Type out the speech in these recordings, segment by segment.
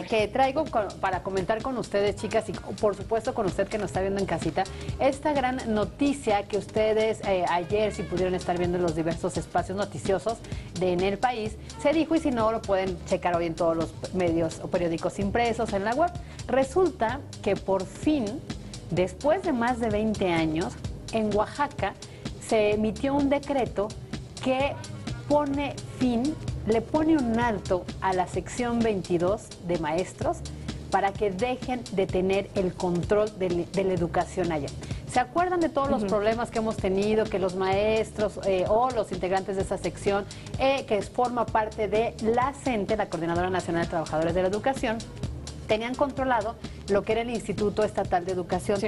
Que traigo para comentar con ustedes, chicas, y por supuesto con usted que nos está viendo en casita, esta gran noticia que ustedes ayer, si pudieron estar viendo en los diversos espacios noticiosos en el país, se dijo, y si no, lo pueden checar hoy en todos los medios o periódicos impresos en la web. Resulta que por fin, después de más de 20 años, en Oaxaca se emitió un decreto que le pone un alto a la sección 22 de maestros para que dejen de tener el control de la educación allá. ¿Se acuerdan de todos los problemas que hemos tenido, que los maestros o los integrantes de esa sección, que forma parte de la CENTE, la Coordinadora Nacional de Trabajadores de la Educación, tenían controlado lo que era el Instituto Estatal de Educación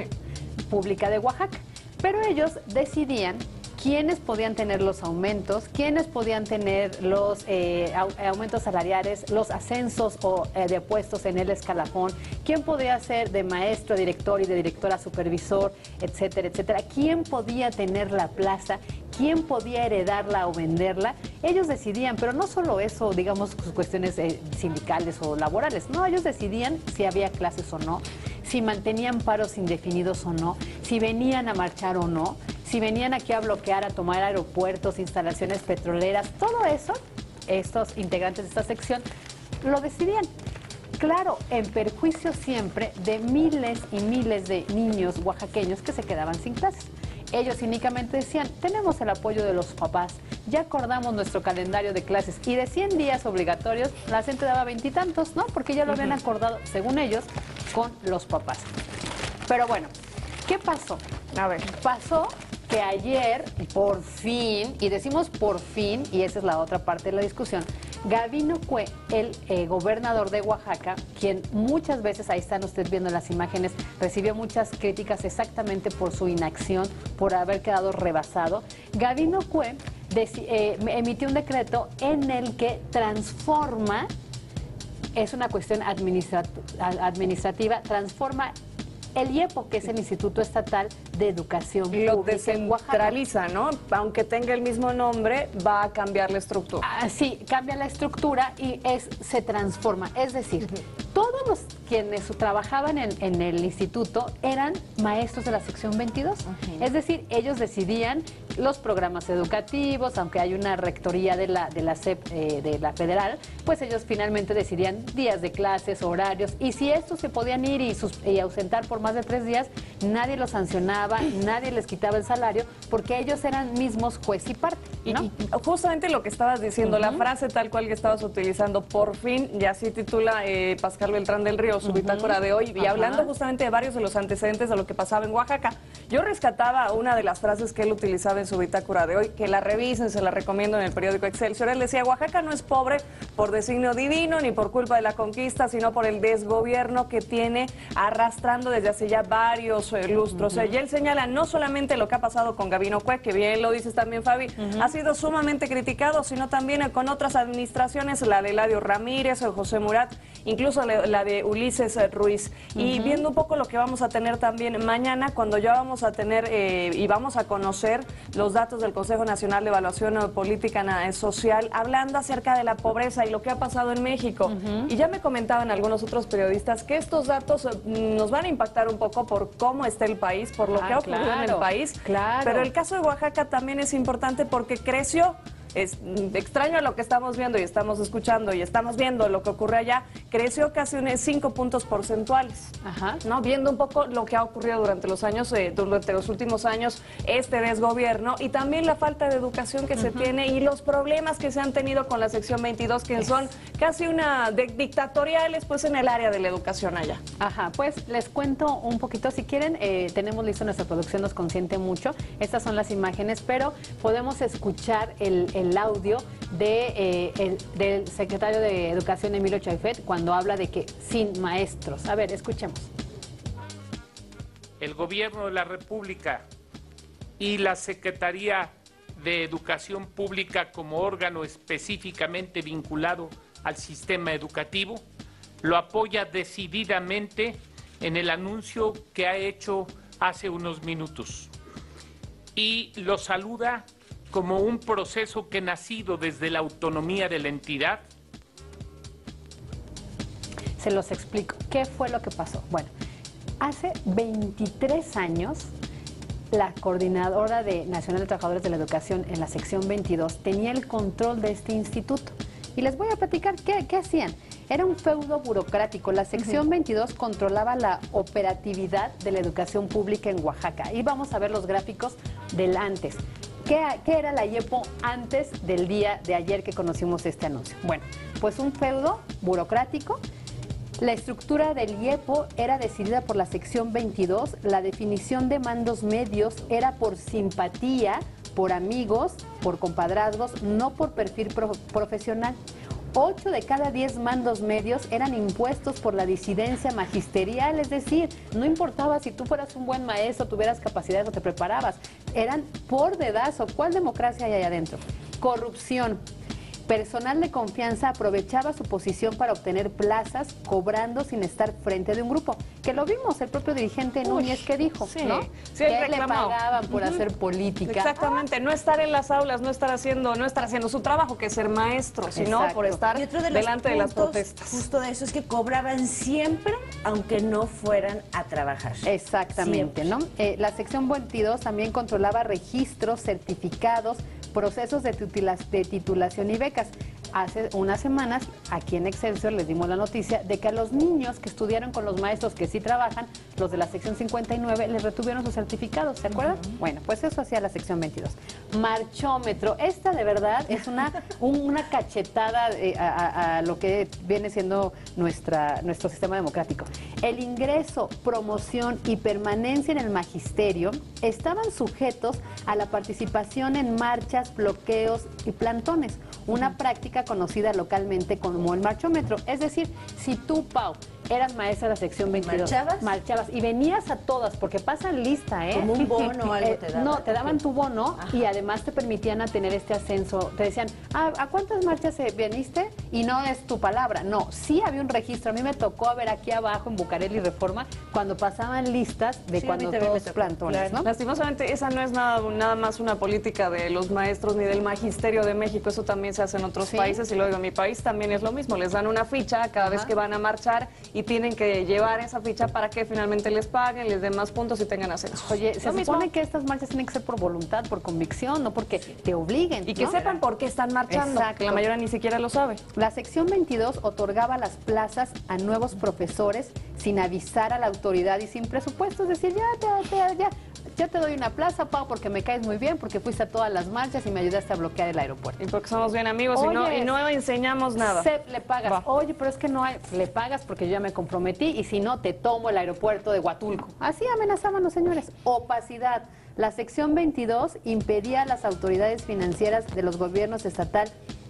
Pública de Oaxaca? Pero ellos decidían quiénes podían tener los aumentos, quiénes podían tener los aumentos salariales, los ascensos de puestos en el escalafón, quién podía ser de maestro a director y de director a supervisor, etcétera, etcétera, quién podía tener la plaza, quién podía heredarla o venderla. Ellos decidían, pero no solo eso, digamos, cuestiones sindicales o laborales, no, ellos decidían si había clases o no, si mantenían paros indefinidos o no, si venían a marchar o no, si venían aquí a bloquear, a tomar aeropuertos, instalaciones petroleras, todo eso, estos integrantes de esta sección lo decidían. Claro, en perjuicio siempre de miles y miles de niños oaxaqueños que se quedaban sin clases. Ellos cínicamente decían, tenemos el apoyo de los papás, ya acordamos nuestro calendario de clases y de 100 días obligatorios, la gente daba 20 y tantos, ¿no? Porque ya lo habían acordado, según ellos, con los papás. Pero bueno, ¿qué pasó? A ver, pasó que ayer, por fin, y decimos por fin, y esa es la otra parte de la discusión, Gabino Cue, el gobernador de Oaxaca, quien muchas veces, ahí están ustedes viendo las imágenes, recibió muchas críticas exactamente por su inacción, por haber quedado rebasado. Gabino Cue emitió un decreto en el que transforma, es una cuestión administrativa, transforma el IEPO, que es el Instituto Estatal de Educación Pública. Lo descentraliza, ¿no? Aunque tenga el mismo nombre, va a cambiar la estructura. Sí, cambia la estructura y se transforma. Es decir, todos los quienes trabajaban en el instituto eran maestros de la sección 22. Es decir, ellos decidían los programas educativos, aunque hay una rectoría de la SEP, de la federal, pues ellos finalmente decidían días de clases, horarios, y si estos se podían ir y ausentar por más de 3 días, nadie los sancionaba, nadie les quitaba el salario, porque ellos eran mismos juez y parte, ¿no? Y justamente lo que estabas diciendo, la frase tal cual que estabas utilizando, por fin, ya así titula Pascal Beltrán del Río, su bitácora de hoy, y hablando justamente de varios de los antecedentes de lo que pasaba en Oaxaca. Yo rescataba una de las frases que él utilizaba en su bitácora de hoy, que la revisen, se la recomiendo, en el periódico Excelsior. Él decía, Oaxaca no es pobre por designio divino ni por culpa de la conquista, sino por el desgobierno que tiene arrastrando desde hace ya varios lustros. Y él señala no solamente lo que ha pasado con Gabino Cue, que bien lo dices también, Fabi, ha sido sumamente criticado, sino también con otras administraciones, la de Eladio Ramírez, José Murat, incluso la de Ulises Ruiz. Y viendo un poco lo que vamos a tener también mañana, cuando ya vamos a tener y vamos a conocer los datos del Consejo Nacional de Evaluación Política Social, hablando acerca de la pobreza y lo que ha pasado en México. Y ya me comentaban algunos otros periodistas que estos datos nos van a impactar un poco por cómo está el país, por lo que ha ocurrido en el país. Pero el caso de Oaxaca también es importante porque creció. Es extraño lo que estamos viendo y estamos escuchando y estamos viendo lo que ocurre allá, creció casi 5 puntos porcentuales, ¿no? Viendo un poco lo que ha ocurrido durante los últimos años, este desgobierno y también la falta de educación que se tiene y los problemas que se han tenido con la sección 22, que son casi dictatoriales, pues, en el área de la educación allá. Pues les cuento un poquito, si quieren, tenemos listo, nuestra producción nos consiente mucho, estas son las imágenes, pero podemos escuchar el audio del secretario de Educación, Emilio Chaifet, cuando habla de que sin maestros. A ver, escuchemos. El Gobierno de la República y la Secretaría de Educación Pública, como órgano específicamente vinculado al sistema educativo, lo apoya decididamente en el anuncio que ha hecho hace unos minutos y lo saluda como un proceso que nacido desde la autonomía de la entidad. Se los explico. ¿Qué fue lo que pasó? Bueno, hace 23 años, la Coordinadora Nacional de Trabajadores de la Educación en la sección 22 tenía el control de este instituto. Y les voy a platicar qué hacían. Era un feudo burocrático. La sección 22 controlaba la operatividad de la educación pública en Oaxaca. Y vamos a ver los gráficos del antes. ¿Qué era la IEPO antes del día de ayer que conocimos este anuncio? Bueno, pues un feudo burocrático. La estructura del IEPO era decidida por la sección 22. La definición de mandos medios era por simpatía, por amigos, por compadrazgos, no por perfil profesional. 8 de cada 10 mandos medios eran impuestos por la disidencia magisterial, es decir, no importaba si tú fueras un buen maestro, tuvieras capacidades o te preparabas, eran por dedazo. ¿Cuál democracia hay ahí adentro? Corrupción. Personal de confianza aprovechaba su posición para obtener plazas, cobrando sin estar frente de un grupo. Que lo vimos, el propio dirigente Núñez que dijo, sí, ¿no? Sí, que le pagaban por hacer política. Exactamente, no estar en las aulas, no estar haciendo su trabajo, que es ser maestro, sino por estar delante de las protestas. Justo de eso es que cobraban siempre, aunque no fueran a trabajar. Exactamente, siempre. ¿No? La sección 22 también controlaba registros, certificados, procesos de titulación y becas. Hace unas semanas, aquí en Excelsior, les dimos la noticia de que a los niños que estudiaron con los maestros que sí trabajan, los de la sección 59, les retuvieron sus certificados, ¿se acuerdan? Bueno, pues eso hacía la sección 22. Marchómetro, esta de verdad es una cachetada a lo que viene siendo nuestro sistema democrático. El ingreso, promoción y permanencia en el magisterio estaban sujetos a la participación en marchas, bloqueos y plantones, una práctica conocida localmente como el marchómetro. Es decir, si tú, Pau, eras maestra de la sección 22, marchabas y venías a todas, porque pasan lista, ¿eh? Como un bono o algo te daban. No, te daban tu bono. Ajá. Y además te permitían a tener este ascenso. Te decían, ¿a cuántas marchas viniste? Y no es tu palabra. No, sí había un registro. A mí me tocó ver aquí abajo en Bucareli Reforma cuando pasaban listas de cuando todos plantones, ¿no? Lastimosamente, esa no es nada más una política de los maestros ni del magisterio de México. Eso también se hace en otros países. Y luego en mi país también es lo mismo. Les dan una ficha cada vez que van a marchar y tienen que llevar esa ficha para que finalmente les paguen, les den más puntos y tengan ascenso. Oye, se supone que estas marchas tienen que ser por voluntad, por convicción, no porque te obliguen. Y que sepan por qué están marchando, que la mayoría ni siquiera lo sabe. La sección 22 otorgaba las plazas a nuevos profesores sin avisar a la autoridad y sin presupuesto, es decir, ya te doy una plaza, Pau, porque me caes muy bien, porque fuiste a todas las marchas y me ayudaste a bloquear el aeropuerto. Y porque somos bien amigos. Oye, y no enseñamos nada. Le pagas. Oye, pero es que no hay, le pagas porque yo ya me comprometí y si no, te tomo el aeropuerto de Huatulco. Así amenazaban los señores. Opacidad. La sección 22 impedía a las autoridades financieras de los gobiernos estatal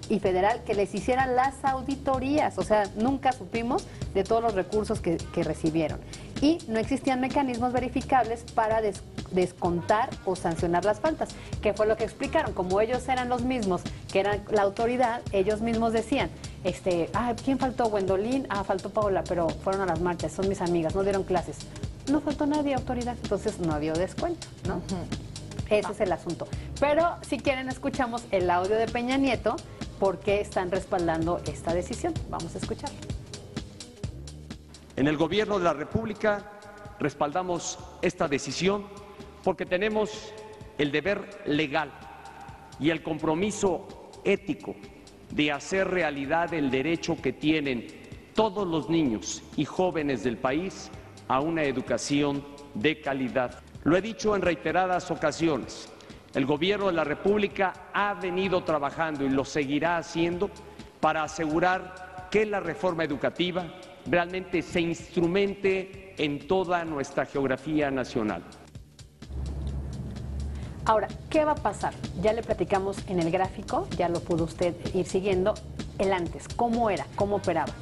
y federal que les hicieran las auditorías. O sea, nunca supimos de todos los recursos que recibieron. Y no existían mecanismos verificables para descontar o sancionar las faltas, que fue lo que explicaron. Como ellos eran los mismos que eran la autoridad, ellos mismos decían, ¿quién faltó? Gwendolyn, faltó Paola, pero fueron a las marchas, son mis amigas, no dieron clases. No faltó nadie, autoridad, entonces no dio descuento, ¿no? Ese es el asunto. Pero si quieren escuchamos el audio de Peña Nieto porque están respaldando esta decisión. Vamos a escucharlo. En el Gobierno de la República respaldamos esta decisión porque tenemos el deber legal y el compromiso ético de hacer realidad el derecho que tienen todos los niños y jóvenes del país a una educación de calidad. Lo he dicho en reiteradas ocasiones, el Gobierno de la República ha venido trabajando y lo seguirá haciendo para asegurar que la reforma educativa realmente se instrumente en toda nuestra geografía nacional. Ahora, ¿qué va a pasar? Ya le platicamos en el gráfico, ya lo pudo usted ir siguiendo, el antes, cómo era, cómo operaba.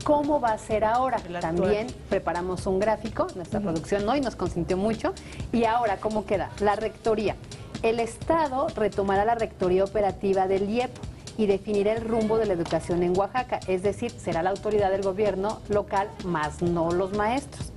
¿Cómo va a ser ahora? También preparamos un gráfico, nuestra producción hoy nos consintió mucho. Y ahora, ¿cómo queda? La rectoría. El Estado retomará la rectoría operativa del IEPO y definirá el rumbo de la educación en Oaxaca, es decir, será la autoridad del gobierno local, más no los maestros.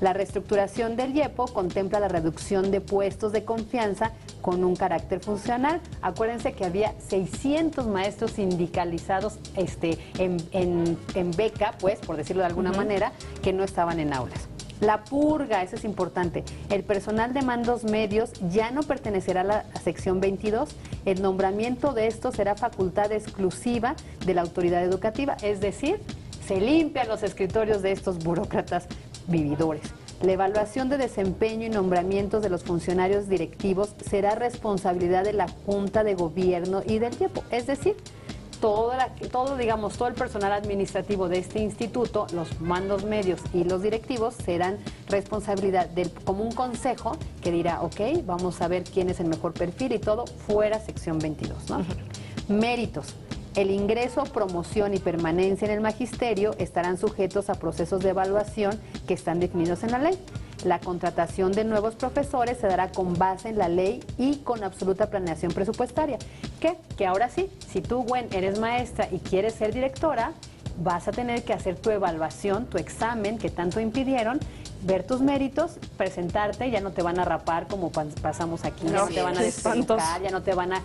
La reestructuración del IEPO contempla la reducción de puestos de confianza con un carácter funcional. Acuérdense que había 600 maestros sindicalizados en beca, pues, por decirlo de alguna manera, que no estaban en aulas. La purga, eso es importante. El personal de mandos medios ya no pertenecerá a la sección 22. El nombramiento de estos será facultad exclusiva de la autoridad educativa, es decir, se limpian los escritorios de estos burócratas vividores. La evaluación de desempeño y nombramientos de los funcionarios directivos será responsabilidad de la Junta de Gobierno y del IEPO, es decir, todo el personal administrativo de este instituto, los mandos medios y los directivos serán responsabilidad como un consejo que dirá, ok, vamos a ver quién es el mejor perfil y todo fuera sección 22, ¿no? Méritos. El ingreso, promoción y permanencia en el magisterio estarán sujetos a procesos de evaluación que están definidos en la ley. La contratación de nuevos profesores se dará con base en la ley y con absoluta planeación presupuestaria. Que ahora sí, si tú, Gwen, eres maestra y quieres ser directora, vas a tener que hacer tu evaluación, tu examen que tanto impidieron, ver tus méritos, presentarte, ya no te van a rapar como pasamos aquí, ya no te van a despelucar, ya no te van a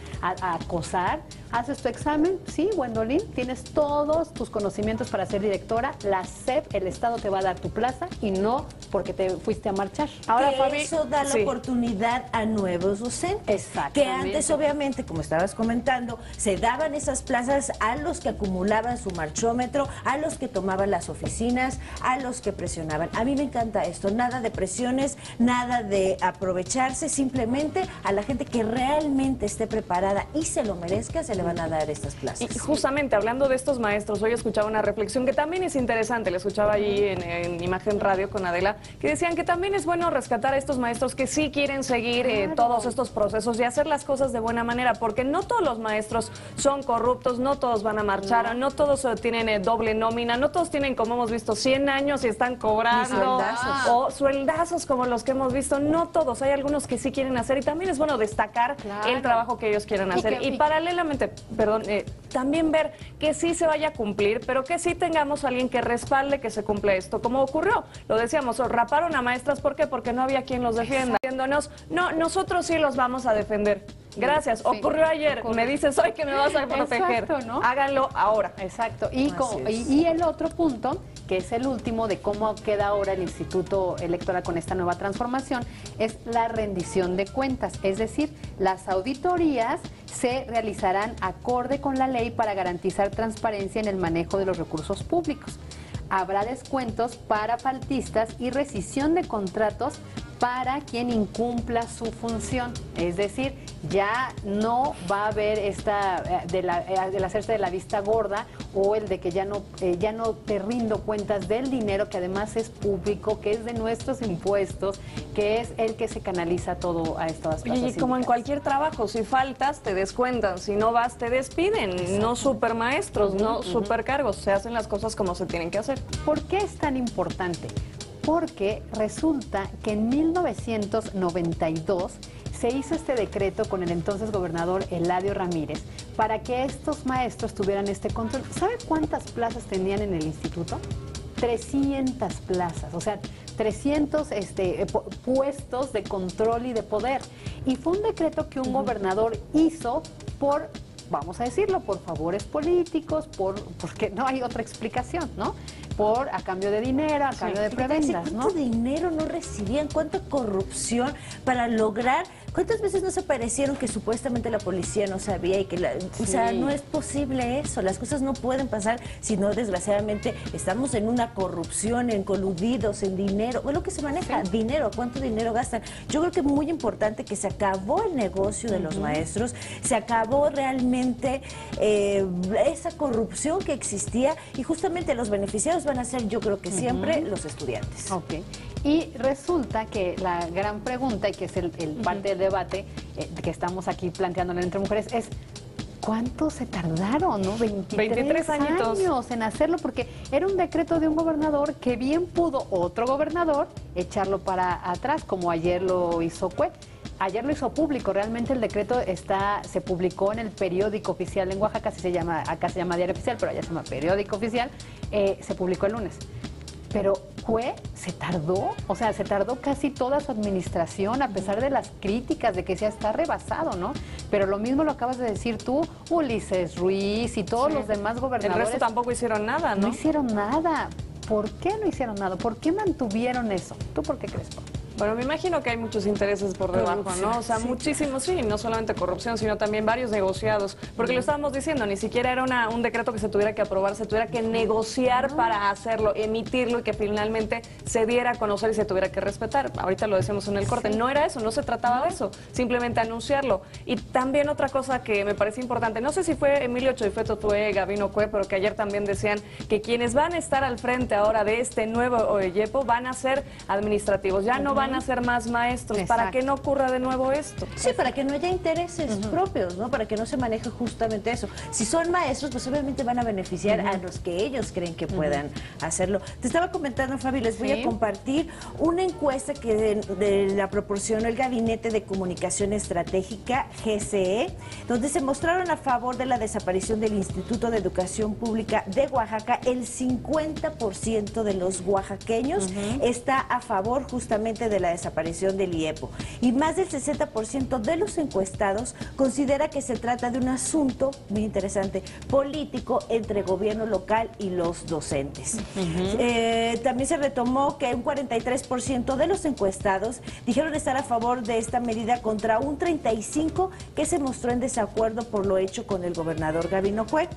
acosar. Haces tu examen, sí, Gwendolyn, tienes todos tus conocimientos para ser directora, la SEP, el Estado te va a dar tu plaza y no porque te fuiste a marchar. Ahora, Fabi, eso da la oportunidad a nuevos docentes. Exactamente. Que antes, obviamente, como estabas comentando, se daban esas plazas a los que acumulaban su marchómetro, a los que tomaban las oficinas, a los que presionaban. A mí me encanta esto, nada de presiones, nada de aprovecharse, simplemente a la gente que realmente esté preparada y se lo merezca, se le van a dar estas plazas. Y justamente hablando de estos maestros, hoy escuchaba una reflexión que también es interesante, la escuchaba ahí en Imagen Radio con Adela, que decían que también es bueno rescatar a estos maestros que sí quieren seguir todos estos procesos y hacer las cosas de buena manera, porque no todos los maestros son corruptos, no todos van a marchar, no todos tienen doble nómina, no todos tienen, como hemos visto, 100 años y están cobrando, o sueldazos como los que hemos visto, no todos, hay algunos que sí quieren hacer y también es bueno destacar el trabajo que ellos quieren hacer y paralelamente, también ver que sí se vaya a cumplir, pero que sí tengamos a alguien que respalde que se cumple esto, como ocurrió, lo decíamos, raparon a maestras, ¿por qué? Porque no había quien los defienda, diciéndonos, no, nosotros sí los vamos a defender. Gracias, ocurrió ayer, me dices hoy que me vas a proteger. Exacto, ¿no? Háganlo ahora. Exacto, y el otro punto, que es el último de cómo queda ahora el Instituto Electoral con esta nueva transformación, es la rendición de cuentas, es decir, las auditorías se realizarán acorde con la ley para garantizar transparencia en el manejo de los recursos públicos. Habrá descuentos para faltistas y rescisión de contratos para quien incumpla su función. Es decir, ya no va a haber del hacerse de la vista gorda o el de que ya no te rindo cuentas del dinero que además es público, que es de nuestros impuestos, que es el que se canaliza todo a estas plazas. Y como en cualquier trabajo, si faltas te descuentan, si no vas te despiden. Exacto. No supermaestros, no supercargos, se hacen las cosas como se tienen que hacer. ¿Por qué es tan importante? Porque resulta que en 1992 se hizo este decreto con el entonces gobernador Eladio Ramírez para que estos maestros tuvieran este control. ¿Sabe cuántas plazas tenían en el instituto? 300 plazas, o sea, 300 puestos de control y de poder. Y fue un decreto que un gobernador hizo por, vamos a decirlo, por favores políticos, porque no hay otra explicación, ¿no? A cambio de dinero, a cambio de prebendas, ¿no? ¿Cuánto dinero no recibían? ¿Cuánta corrupción para lograr? ¿Cuántas veces nos aparecieron que supuestamente la policía no sabía y que o sea, no es posible eso? Las cosas no pueden pasar si no, desgraciadamente, estamos en una corrupción, en coludidos, en dinero. ¿Es lo que se maneja? Dinero. ¿Cuánto dinero gastan? Yo creo que es muy importante que se acabó el negocio de los maestros, se acabó realmente esa corrupción que existía y justamente los beneficiados van a ser, yo creo que siempre, los estudiantes. Ok. Y resulta que la gran pregunta, y que es el parte del debate que estamos aquí planteándole entre mujeres, es ¿cuánto se tardaron, no? 23 años en hacerlo, porque era un decreto de un gobernador que bien pudo otro gobernador echarlo para atrás, como ayer lo hizo Cue. Ayer lo hizo público, realmente el decreto se publicó en el periódico oficial en Oaxaca, acá se llama Diario Oficial, pero allá se llama Periódico Oficial, se publicó el lunes. Pero se tardó, o sea, se tardó casi toda su administración, a pesar de las críticas de que ya está rebasado, ¿no? Pero lo mismo lo acabas de decir tú, Ulises Ruiz y todos los demás gobernadores. El resto tampoco hicieron nada, ¿no? No hicieron nada. ¿Por qué no hicieron nada? ¿Por qué mantuvieron eso? ¿Tú por qué crees, Pau? Bueno, me imagino que hay muchos intereses por debajo, ¿no? O sea, muchísimos, sí, no solamente corrupción, sino también varios negociados. Porque lo estábamos diciendo, ni siquiera era un decreto que se tuviera que aprobar, se tuviera que negociar para hacerlo, emitirlo y que finalmente se diera a conocer y se tuviera que respetar. Ahorita lo decimos en el corte, no era eso, no se trataba de eso, simplemente anunciarlo. Y también otra cosa que me parece importante, no sé si fue Emilio Choifeto Tué, Gabino Cue, pero que ayer también decían que quienes van a estar al frente ahora de este nuevo OEYEPO van a ser administrativos, ya no van a ser más maestros. Exacto. Para que no ocurra de nuevo esto. Sí, para que no haya intereses propios, ¿no? Para que no se maneje justamente eso. Si son maestros, pues obviamente van a beneficiar a los que ellos creen que puedan hacerlo. Te estaba comentando, Fabi, les voy a compartir una encuesta que la proporcionó el Gabinete de Comunicación Estratégica, GCE, donde se mostraron a favor de la desaparición del Instituto de Educación Pública de Oaxaca. El 50% de los oaxaqueños está a favor justamente de la desaparición del IEPO. Y más del 60% de los encuestados considera que se trata de un asunto muy interesante, político, entre gobierno local y los docentes. También se retomó que un 43% de los encuestados dijeron estar a favor de esta medida contra un 35% que se mostró en desacuerdo por lo hecho con el gobernador Gabino Cue.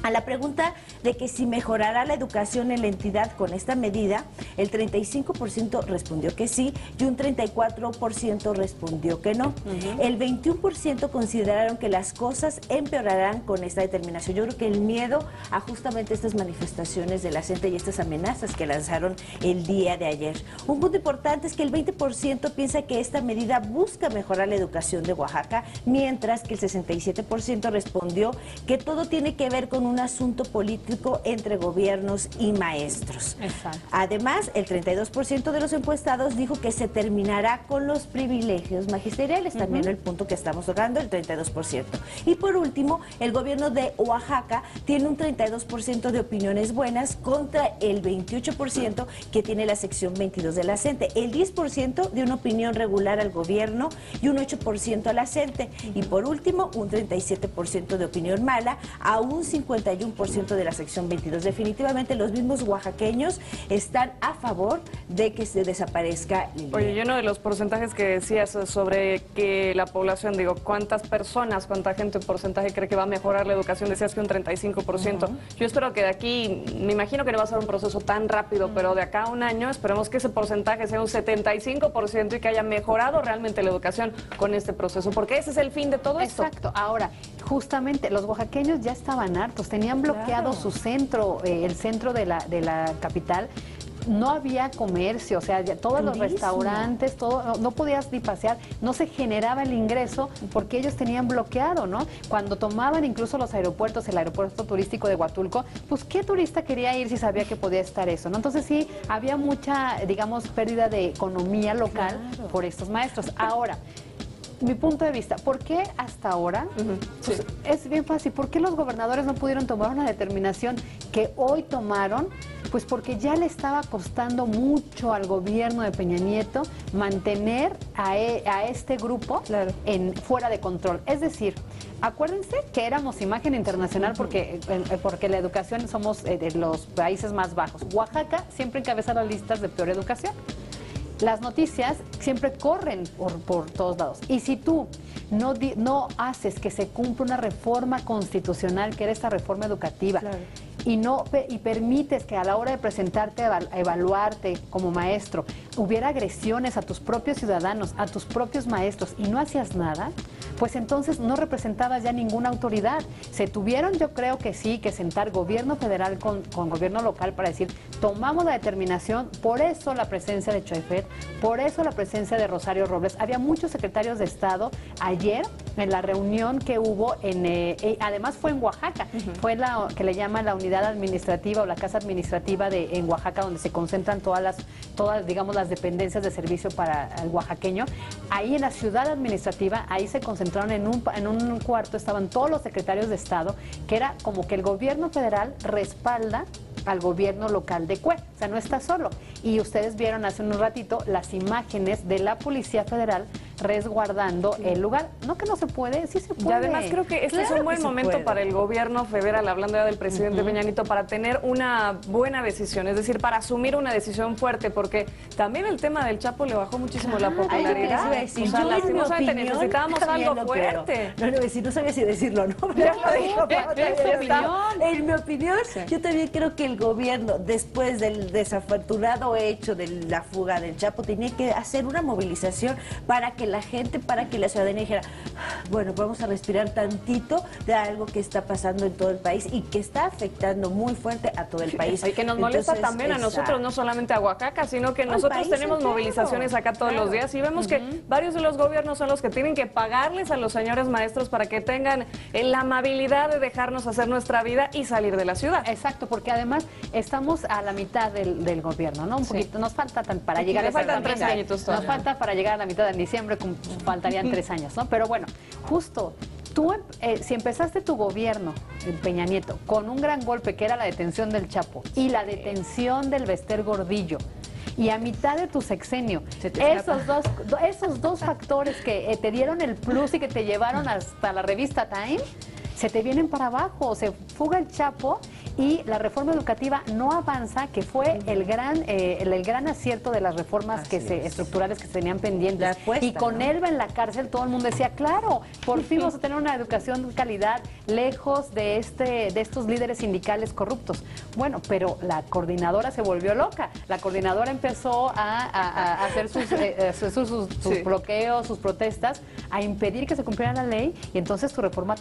A la pregunta de que si mejorará la educación en la entidad con esta medida, el 35% respondió que sí y un 34% respondió que no. El 21% consideraron que las cosas empeorarán con esta determinación. Yo creo que el miedo a justamente estas manifestaciones de la gente y estas amenazas que lanzaron el día de ayer. Un punto importante es que el 20% piensa que esta medida busca mejorar la educación de Oaxaca, mientras que el 67% respondió que todo tiene que ver con un asunto político entre gobiernos y maestros. Exacto. Además, el 32% de los encuestados dijo que se terminará con los privilegios magisteriales, también el punto que estamos tocando, el 32%. Y por último, el gobierno de Oaxaca tiene un 32% de opiniones buenas contra el 28% que tiene la sección 22 de la CENTE, el 10% de una opinión regular al gobierno y un 8% a la CENTE. Y por último, un 37% de opinión mala a un 51% de la sección 22. Definitivamente los mismos oaxaqueños están a favor de que se desaparezca el IEPO. Oye, y uno de los porcentajes que decías sobre que la población, digo, ¿cuántas personas, cuánta gente en porcentaje cree que va a mejorar la educación? Decías que un 35%. Yo espero que de aquí, me imagino que no va a ser un proceso tan rápido, pero de acá a un año esperemos que ese porcentaje sea un 75% y que haya mejorado realmente la educación con este proceso, porque ese es el fin de todo esto. Exacto. Ahora, justamente los oaxaqueños ya estaban hartos, tenían bloqueado su centro, el centro de la capital. No había comercio, o sea, todos los restaurantes, todo, no podías ni pasear, no se generaba el ingreso porque ellos tenían bloqueado, ¿no? Cuando tomaban incluso los aeropuertos, el aeropuerto turístico de Huatulco, pues ¿qué turista quería ir si sabía que podía estar eso, ¿no? Entonces sí, había mucha, digamos, pérdida de economía local por estos maestros. Ahora, mi punto de vista, ¿por qué hasta ahora? Pues es bien fácil. ¿Por qué los gobernadores no pudieron tomar una determinación que hoy tomaron? Pues porque ya le estaba costando mucho al gobierno de Peña Nieto mantener a este grupo fuera de control. Es decir, acuérdense que éramos imagen internacional porque la educación somos de los países más bajos. Oaxaca siempre encabeza las listas de peor educación. Las noticias siempre corren por todos lados. Y si tú no haces que se cumpla una reforma constitucional, que era esta reforma educativa, y permites que a la hora de presentarte a evaluarte como maestro hubiera agresiones a tus propios ciudadanos, a tus propios maestros, y no hacías nada, pues entonces no representabas ya ninguna autoridad. Se tuvieron, yo creo que sí, que sentar gobierno federal con gobierno local para decir, tomamos la determinación. Por eso la presencia de Choifet, por eso la presencia de Rosario Robles. Había muchos secretarios de Estado ayer en la reunión que hubo, además fue en Oaxaca, fue la que le llaman la unidad administrativa o la casa administrativa en Oaxaca, donde se concentran todas digamos, las dependencias de servicio para el oaxaqueño. Ahí en la ciudad administrativa, ahí se concentraron en un cuarto, estaban todos los secretarios de Estado, que era como que el gobierno federal respalda al gobierno local de Cue. O sea, no está solo. Y ustedes vieron hace un ratito las imágenes de la Policía Federal resguardando el lugar. No que no se puede, sí se puede. Y además creo que este es un buen momento para el gobierno federal, hablando ya del presidente Peña Nieto, para tener una buena decisión, es decir, para asumir una decisión fuerte, porque también el tema del Chapo le bajó muísimo la popularidad. Lastimosamente necesitábamos algo fuerte. No sabía si decirlo, ¿no? Ya lo dijo. En mi opinión, yo también creo que el gobierno, después del desafortunado hecho de la fuga del Chapo, tenía que hacer una movilización para que la gente, para que la ciudadanía dijera, bueno, vamos a respirar tantito de algo que está pasando en todo el país y que está afectando muy fuerte a todo el país. Y que nos molesta también a nosotros, no solamente a Oaxaca, sino que nosotros tenemos movilizaciones acá todos los días y vemos que varios de los gobiernos son los que tienen que pagarles a los señores maestros para que tengan la amabilidad de dejarnos hacer nuestra vida y salir de la ciudad. Exacto, porque además estamos a la mitad del gobierno, ¿no? Un poquito, nos falta para llegar a esa faltan 3 añitos todavía. Nos falta para llegar a la mitad de diciembre, faltarían 3 años, ¿no? Pero bueno, justo tú, si empezaste tu gobierno, Peña Nieto, con un gran golpe que era la detención del Chapo y la detención del Bester Gordillo, y a mitad de tu sexenio, esos dos factores que te dieron el plus y que te llevaron hasta la revista Time, se te vienen para abajo, se fuga el Chapo y la reforma educativa no avanza, que fue el gran acierto de las reformas estructurales que se tenían pendientes. Y con Elba en la cárcel todo el mundo decía, claro, por fin vamos a tener una educación de calidad lejos de estos líderes sindicales corruptos. Bueno, pero la coordinadora se volvió loca. La coordinadora empezó a hacer sus bloqueos, sus protestas, a impedir que se cumpliera la ley, y entonces tu reforma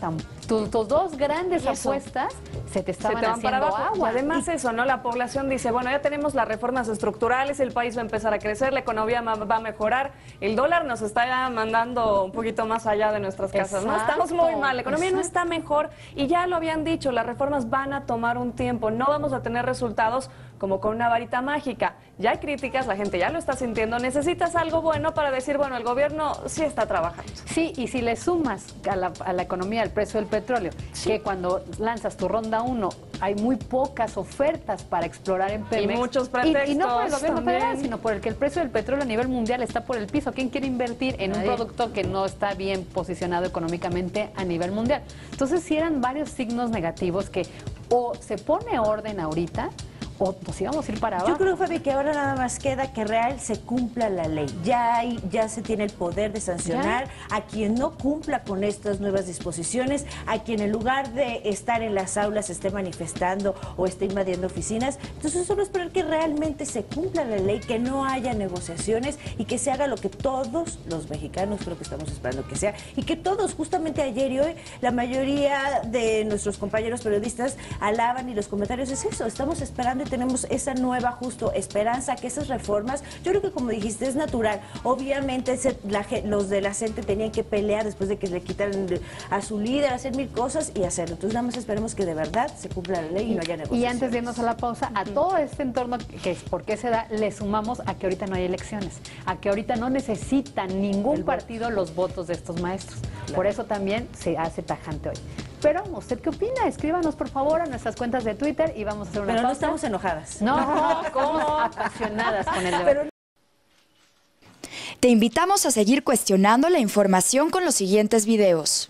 tus dos grandes apuestas se te estaban haciendo para abajo. agua. Y además eso, ¿no? La población dice, bueno, ya tenemos las reformas estructurales, el país va a empezar a crecer, la economía va a mejorar, el dólar nos está mandando un poquito más allá de nuestras casas, ¿no? Estamos muy mal, la economía no está mejor, y ya lo habían dicho, las reformas van a tomar un tiempo, no vamos a tener resultados como con una varita mágica. Ya hay críticas, la gente ya lo está sintiendo, necesitas algo bueno para decir, bueno, el gobierno sí está trabajando. Sí, y si le sumas a la economía el precio del petróleo, que cuando lanzas tu ronda 1 hay muy pocas ofertas para explorar en Pemex. Y muchos pretextos. Y no por el gobierno también federal, sino por el que el precio del petróleo a nivel mundial está por el piso. ¿Quién quiere invertir en un producto que no está bien posicionado económicamente a nivel mundial? Entonces, sí eran varios signos negativos que o se pone orden ahorita, o nos íbamos a ir para abajo. Yo creo, Fabi, que ahora nada más queda que real se cumpla la ley. Ya se tiene el poder de sancionar a quien no cumpla con estas nuevas disposiciones, a quien en lugar de estar en las aulas esté manifestando o esté invadiendo oficinas. Entonces solo esperar que realmente se cumpla la ley, que no haya negociaciones y que se haga lo que todos los mexicanos creo que estamos esperando que sea, y que todos, justamente ayer y hoy, la mayoría de nuestros compañeros periodistas alaban, y los comentarios es eso, estamos esperando y tenemos esa nueva justo esperanza que esas reformas, yo creo que como dijiste, es natural. Obviamente los de la CENTE tenían que pelear después de que le quitaran a su líder, hacer mil cosas y hacerlo. Entonces nada más esperemos que de verdad se cumpla la ley y no haya negociaciones. Y antes de irnos a la pausa, a todo este entorno que es por qué se da, le sumamos a que ahorita no hay elecciones, a que ahorita no necesitan ningún partido los votos de estos maestros. Claro. Por eso también se hace tajante hoy. Pero, ¿usted qué opina? Escríbanos, por favor, a nuestras cuentas de Twitter y vamos a hacer una pausa. Pero no estamos enojadas. No, como apasionadas con el debate. Te invitamos a seguir cuestionando la información con los siguientes videos.